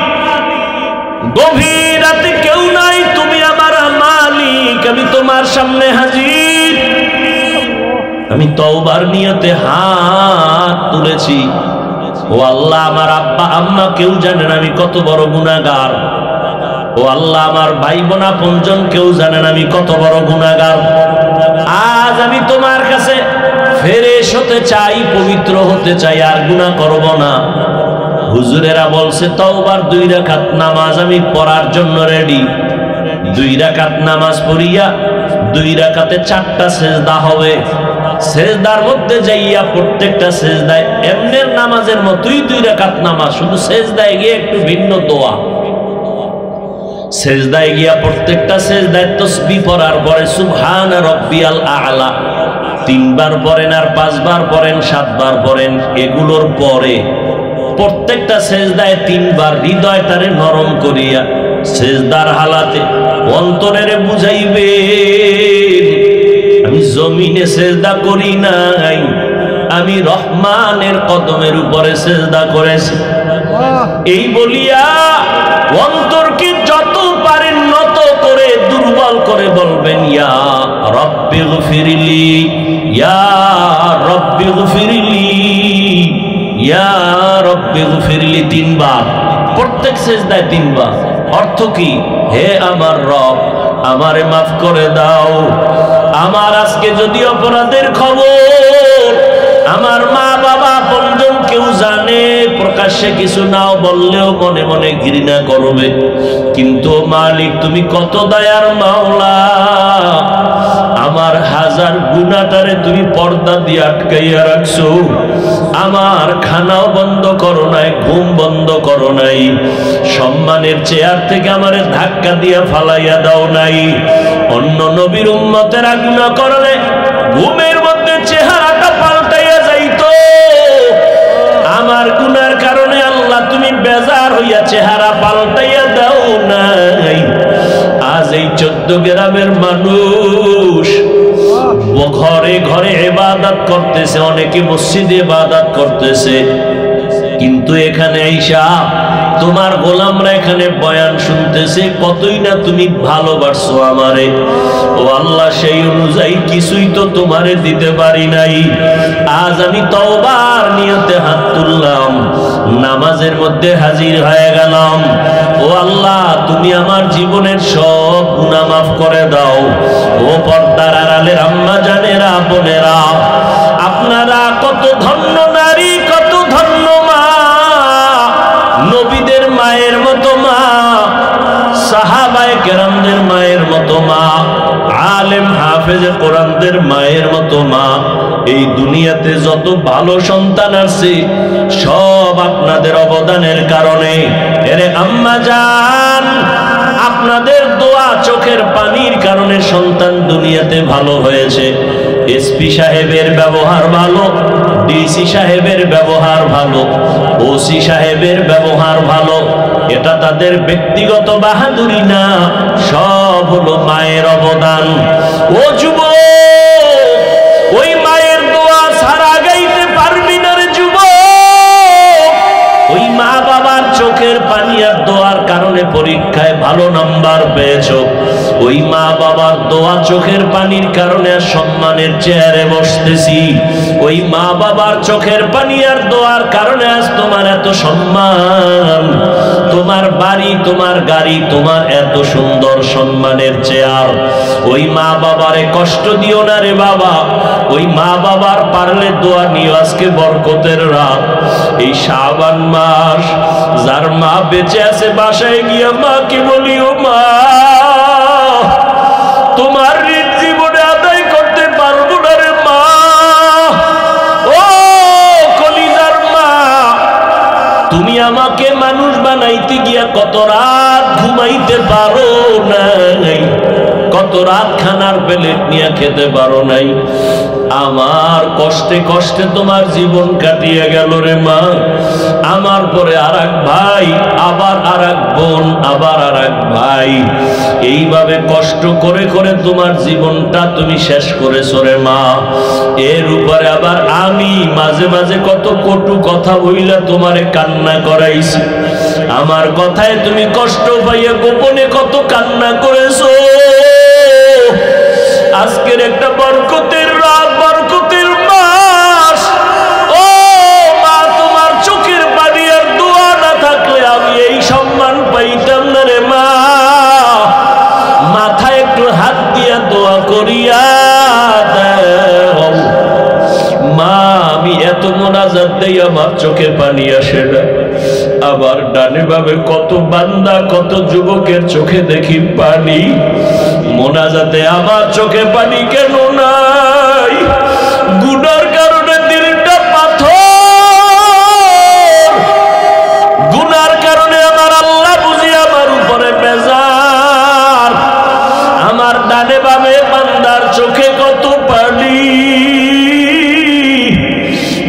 গভীর রাতে কেউ নাই, তুমি আমার মালিক, আমি তোমার সামনে হাজির, আমি তওবার নিয়তে হাত তুলেছি। ও আল্লাহ, আমার আব্বা আম্মা কেউ জানেন আমি কত বড় গুনাহগার। ও আল্লাহ, আমার ভাই বোন আপনজন কেউ জানেন আমি কত বড় গুনাহগার। আজ আমি তোমার কাছে ফেরেশ হতে চাই, পবিত্র হতে চাই, আর গুনাহ করব না। হুজুরেরা বলছে তওবার 2 রাকাত নামাজ আমি পড়ার জন্য রেডি। 2 রাকাত নামাজ পড়িয়া 2 রাকাতে 4টা সেজদা হবে। সেজদার মধ্যে যাইয়া প্রত্যেকটা সেজদায় এমনের নামাজের মতোই 2 রাকাত নামাজ, শুধু সেজদায় গিয়ে একটু ভিন্ন দোয়া। সেজদায় গিয়া প্রত্যেকটা সেজদায় তাসবিহ পড়ার পরে সুবহান রাব্বিয়াল আ'লা 3 বার পড়েন, আর 5 বার পড়েন, 7 বার পড়েন। এগুলোর পরে প্রত্যেকটা সেজদায় 3 বার হৃদয়টারে নরম করিয়া সেজদার হালাতে অন্তরেরে বুঝাইবে, আমি জমিনে সেজদা করি নাই, আমি রহমানের কদমের উপরে সেজদা করেছি। এই বলিয়া অন্তরকে যত পারেন নত করে দুর্বল করে বলবেন, ইয়া রব্বি গফিরলি, ইয়া রব্বি গফিরলি, ইয়া রব্বি গফিরলি 3 বার, প্রত্যেক সেজদায় 3 বার। অর্থ কি? হে আমার রব, আমারে মাফ করে দাও। আমার আজকে যদি অপরাধের খবর আমার মা বাবা আপনজন কেউ জানে, প্রকাশ্যে কিছু নাও বললেও মনে মনে ঘৃণা করবে, কিন্তু মালিক তুমি কত দয়ার মাওলা, আমার হাজার গুনাহটারে তুমি পর্দা দিয়ে আটকাইয়া রাখছো। আমার খানাও বন্ধ করো নাই, ঘুম বন্ধ করো নাই, সম্মানের চেয়ার থেকে আমারে ধাক্কা দিয়া ফালাইয়া দাও নাই। অন্য নবীর উম্মতেরা গুনাহ করলে ঘুমের মধ্যে চেহারাটা পাল্টাইয়া যাইতো, আমার গুনার কারণে আল্লাহ তুমি বেজার হইয়া চেহারা পাল্টাইয়া দাও নাই। আজ এই 14 গ্রামের মানুষ ঘরে ঘরে ইবাদত করতেছে, অনেকে মসজিদে ইবাদত করতেছে, কিন্তু এখানে আইসা তোমার গোলামরা এখানে বয়ান শুনতেছে, কতই না তুমি ভালোবাসছো আমারে। ও আল্লাহ, সেই অনুযায়ী কিছুই তো তোমারে দিতে পারি নাই। আজ আমি তওবার নিয়তে হাত তুললাম, নামাজের মধ্যে হাজির হয়ে গেলাম। ও আল্লাহ, তুমি আমার জীবনের সব গুনাহ মাফ করে দাও। ও পর্দার আড়ালের আম্মা জানেরা, বোনেরা, আপনারা কত ধন্য নারী, কত ধন্য মা, নবীদের মায়ের মতো মা, সাহাবায়ে কেরামদের মায়ের মতো মা, আলেম হাফেজে কোরআনদের মায়ের মতো মা। এই দুনিয়াতে যত ভালো সন্তান আছে সব আপনাদের অবদানের কারণে। এরে আম্মা জান, আপনাদের দোয়া, চোখের পানির কারণে সন্তান দুনিয়াতে ভালো হয়েছে। এসপি সাহেবের ব্যবহার ভালো, ডিসি সাহেবের ব্যবহার ভালো, ওসি সাহেবের ব্যবহার ভালো। এটা তাদের ব্যক্তিগত বাহাদুরি না, সব হলো মায়ের অবদান। ও যুবক, ওই মায়ের দোয়া ছাড়া গাইতে পারবি না রে যুবক। ওই মা বাবার চোখের পানি আর দোয়ার কারণে পরীক্ষায় ভালো নাম্বার পেয়েছো। ওই মা বাবার দোয়া, চোখের পানির কারণে সম্মানের চেয়ারে বসতেছি। ওই মা বাবার চোখের পানি আর দোয়ার কারণে আজ তোমার এত সম্মান, তোমার বাড়ি, তোমার গাড়ি, তোমার এত সুন্দর সম্মানের চেয়ার। ওই মা বাবারে কষ্ট দিও না রে বাবা। ওই মা বাবার পারলে দোয়া নিও। আজকে বরকতের রাত, এই শাবান মাস, যার মা বেঁচে আছে বাসায় গিয়া মাকে বলিও, মা তোমার ঋণ জীবনে আদায় করতে পারবো না রে মা। ও কলিজার মা, তুমি আমাকে মানুষ বানাইতে গিয়া কত রাত ঘুমাইতে পারো নাই, কত রাত খানার প্লেট নিয়ে খেতে পারো নাই। আমার কষ্টে কষ্টে তোমার জীবন কাটিয়ে গেল রে মা। আমার পরে আর এক ভাই, আবার আর এক বোন, আবার আর এক ভাই, এইভাবে কষ্ট করে করে তোমার জীবনটা তুমি শেষ করেছো রে মা। এর উপরে আবার আমি মাঝে মাঝে কত কটু কথা বইলা তোমারে কান্না করাইছি। আমার কথায় তুমি কষ্ট পাইয়া গোপনে কত কান্না করেছো। আজকের একটা বরকতের রাত, বরকতের মাস। ও মা, তোমার চোখের পানি আর দোয়া না থাকলে আমি এই সম্মান পাইতাম না রে মা। মাথায় একটু হাত দিয়া দোয়া করিয়া দাও মা। আমি এত মোনাজাত দেই, আমার চোখে পানি আসে না। আবার ডানে ভাবে কত বান্দা, কত যুবকের চোখে দেখি পানি। মোনাজাতে আমার চোখে পানি কেন নাই? গুনার কারণে দিলটা পাথর, গুনার কারণে আমার আল্লাহ বুঝি আমার উপরে বেজার। আমার ডানে বামে বান্দার চোখে কত পানি,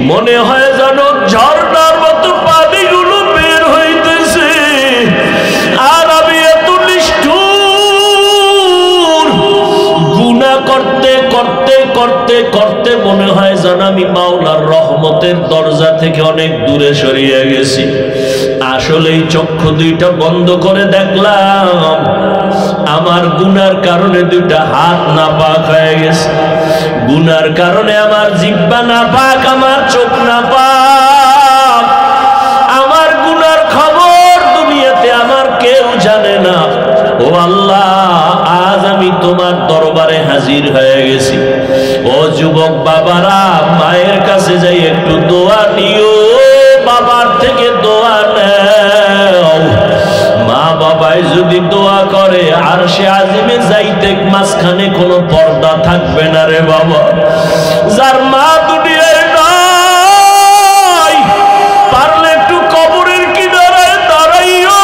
মনে হয় যেন ঝর্ণার মতো পানিগুলো বের হইতেছে। আর আমি এত নিষ্ঠুর, গুনাহ করতে করতে করতে করতে মনে হয় যেন আমি মাওলার রহমতের দরজা থেকে অনেক দূরে সরিয়ে গেছি। আসলেই চক্ষু দুইটা বন্ধ করে দেখলাম আমার গুনার কারণে দুইটা হাত নাপাক হয়ে গেছে। গুনার কারণে আমার জিহ্বা নাপাক, আমার চোখ নাপাক। আমার গুনার খবর দুনিয়াতে আমার কেউ জানে না। ও আল্লাহ, আজ আমি তোমার দরবারে হাজির হয়ে গেছি। ও যুবক বাবারা, মায়ের কাছে যাই একটু দোয়া নিও, বাবার থেকে দোয়া নেও। মা বাবাই যদি দোয়া করে আরশে আজিমে যাইতে মাঝখানে কোনো পর্দা থাকবে না রে বাবা। যার মা দুনিয়ায় নাই, পারলে একটু কবরের কিনারায় দাঁড়াইও।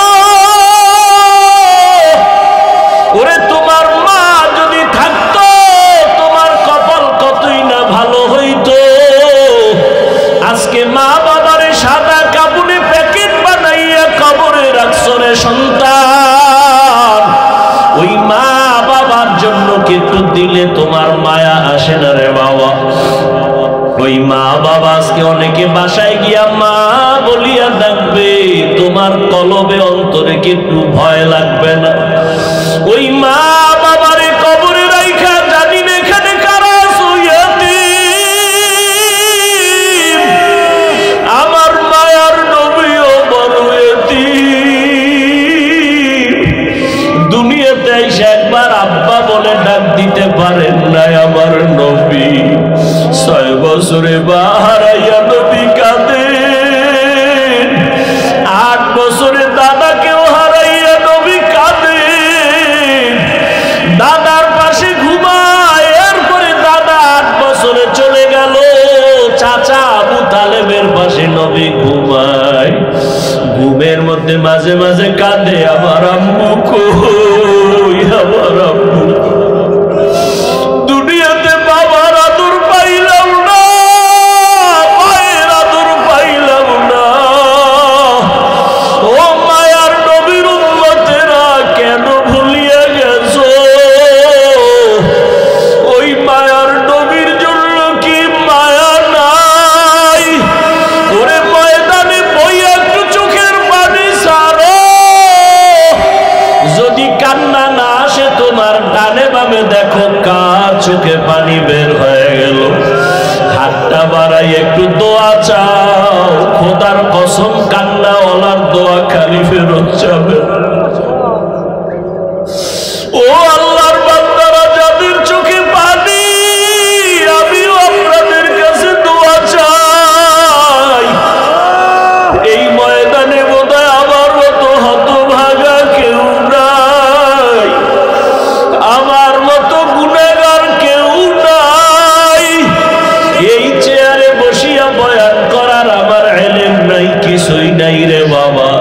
ওরে তোমার মা যদি থাকতো, তোমার কপাল কতই না ভালো হইতো। আজকে মা বাবারে সাদা কাপড়ে প্যাকেট বানাইয়া কবরে রাখছো রে সন্তান। ওই মা বাবার জন্য একটু দিলে তোমার মায়া আসে না রে বাবা। ওই মা বাবা আজকে অনেকে বাসায় গিয়া মা বলিয়া ডাকবে, তোমার কলবে অন্তরে কি একটু ভয় লাগবে না? ওই মা বাবারে কবরে রাইখা জানি না এখানে কারা ইয়াতীম, আমার মায়ার নবীও বড় ইয়াতীম। দুনিয়াতে এসে একবার আব্বা বলে ডাক দিতে পারেন নাই আমার নবী। 6 বছরে বাহারাইয়া নবী কাঁদেন, 8 বছরে দাদাকেও হারাইয়া নবী কাঁদেন। দাদার পাশে ঘুমায়, এরপরে দাদা 8 বছরে চলে গেল, চাচা আবু তালেবের পাশে নবী ঘুমায়। ঘুমের মধ্যে মাঝে মাঝে কাঁদে, আমার আম্মু কই, আমার আম্মু। দুনিয়াতে বাবার আদর পাইলাম না, মায়ের আদর পাইলাম না। ও মায়ার নবীর উম্মতেরা কেন ভুলিয়া গেছো? ওই মায়ার নবীর জন্য কি মায়া নাই? ওরে ময়দানে বইয়া একটু চোখের পানি ছাড়ো। যদি কান্না না আসে তোমার, ডানে বামে দেখো কার চোখে পানি বের হয়ে গেল। হাতটা বাড়াই একটু দোয়া চাও, খোদার কসম কান্নাওয়ালার দোয়া খালি ফেরত যাবে। ও আল্লাহর বান্দারা, যাদের চোখে পানি, আমিও আপনাদের কাছে দোয়া চাই। এই ময়দানে বোধহয় আমার মতো হতভাগা কেউ নাই, আমার মতো গুনাহগার কেউ নাই। এই চেয়ারে বসিয়া বয়ান করার আমার ইলম নাই, কিছুই নাই রে বাবা।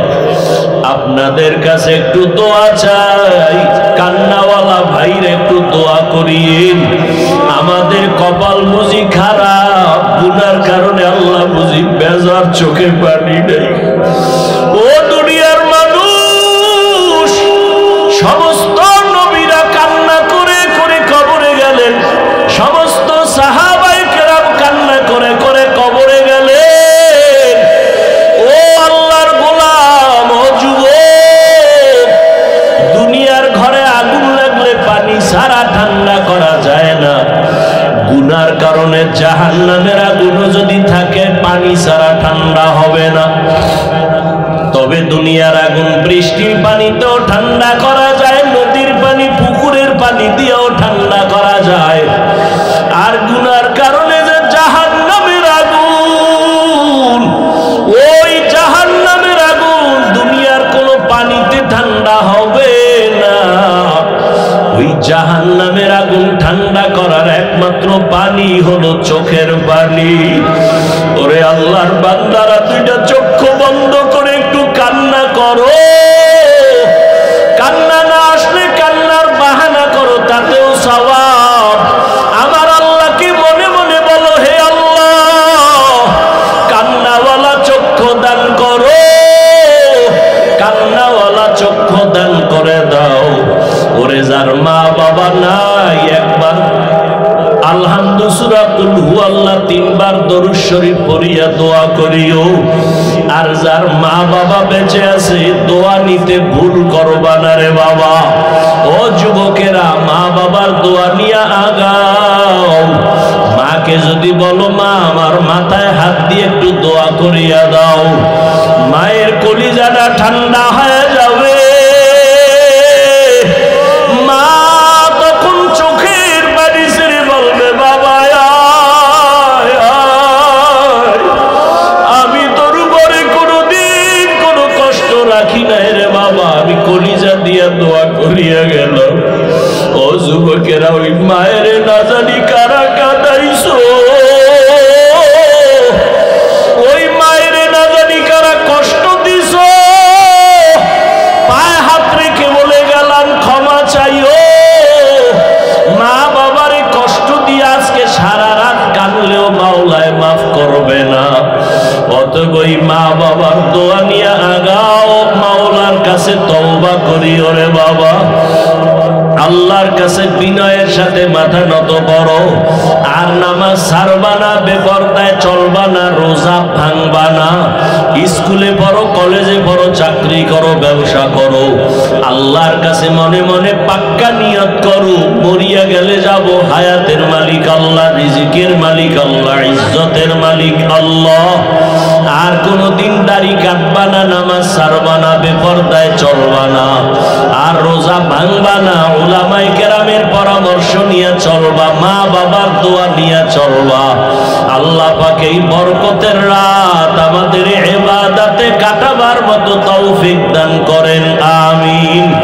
আপনাদের কাছে একটু দোয়া চাই, কান্নাওয়ালা ভাইরে একটু দোয়া করিয়েন। আমাদের কপাল বুঝি খারাপ, গুনার কারণে আল্লাহ বুঝি বেজার, চোখে পানি নেই। ও দুনিয়ার মানুষ, সমস্ত নবীরা কান্না করে করে কবরে গেলেন, সমস্ত সাহাবায়ে কেরাম কান্না করে করে কবরে গেলেন। ও আল্লাহর গোলাম, ও যুবক, দুনিয়ার ঘরে আগুন লাগলে পানি ছাড়া ঠান্ডা করা যায় না। গুনার কারণে জাহান্নামের আগুনও যদি থাকে, পানি ছাড়া ঠান্ডা হবে না। তবে দুনিয়ার আগুন বৃষ্টির পানিতেও ঠান্ডা করা যায়, নদীর পানি, পুকুরের পানি দিয়েও ঠান্ডা করা যায়। আর গুনার কারণে যে জাহান্নামের আগুন, ওই জাহান্নামের আগুন দুনিয়ার কোনো পানিতে ঠান্ডা হবে না। ওই জাহান্নামের আগুন ঠান্ডা করার একমাত্র পানি হলো চোখের পানি। ওরে আল্লাহর বান্দারা, দুইটা চক্ষু বন্ধ করে একটু কান্না করো। কান্না না আসলে কান্নার বাহানা করো, তাতেও সওয়াব। আমার আল্লাহকে মনে মনে বলো, হে আল্লাহ, কান্নাওয়ালা চক্ষু দান করো, কান্নাওয়ালা চক্ষু দান করে দাও। ওরে যার মা বাবা নাই, একবার আলহামদু সূরা কুল হুয়াল্লাহ 3 বার দরুদ শরীফ পড়িয়া দোয়া করিও। আর যার মা বাবা বেঁচে আছে, দোয়া নিতে ভুল করবা না রে বাবা। ও যুবকেরা, মা বাবার দোয়া নিয়ে আগাও। মাকে যদি বলো, মা আমার মাথায় হাত দিয়ে একটু দোয়া করিয়া দাও, মায়ের কলিজাটা ঠান্ডা হয়ে যাবে। মা তখন চোখের পানি ছেড়ে বলবে, বাবা আমি তোর উপরে কোনোদিন কোনো কষ্ট রাখি নাই রে বাবা, আমি কলিজা দিয়া দোয়া করিয়া গেলাম। ও যুবকেরা, ওই মায়ের না জানি কারা কাঁদাইছো, ওই মায়ের না জানি কারা কষ্ট দিছ, পায়ে হাত রেখে বলে গেলাম ক্ষমা চাইও। মা বাবারে কষ্ট দিয়ে আজকে সারা রাত কাঁদলেও মাওলায় মাফ করবে না। অতএব ওই মা বাবার দোয়া নিয়ে আগাও, মাওলার কাছে তওবা করি। ওরে বাবা, আল্লাহর কাছে বিনয়ের সাথে মাথা নত করো। আর নামাজ ছাড়বা না, বেপরদায় চলবা না, রোজা ভাঙবা না। স্কুলে পড়ো, কলেজে পড়ো, চাকরি করো, ব্যবসা করো, আল্লাহর কাছে মনে মনে পাক্কা নিয়ত করো, মরিয়া গেলে যাব হায়াতের মালিক আল্লাহ, রিজিকের মালিক আল্লাহ, ইজ্জতের মালিক আল্লাহ। আর কোনদিন দাড়ি কাটবা না, নামাজ ছাড়বা না, বেপরদায় চলবা না, আর রোজা ভাঙবা না। উলামায়ে কেরামের পরামর্শ নিয়ে চলবা, মা বাবার দোয়া নিয়ে চলবা। আল্লাহ পাক এই বরকতের রাত আমাদের ইবাদতে কাটাবার মতো তৌফিক দান করেন।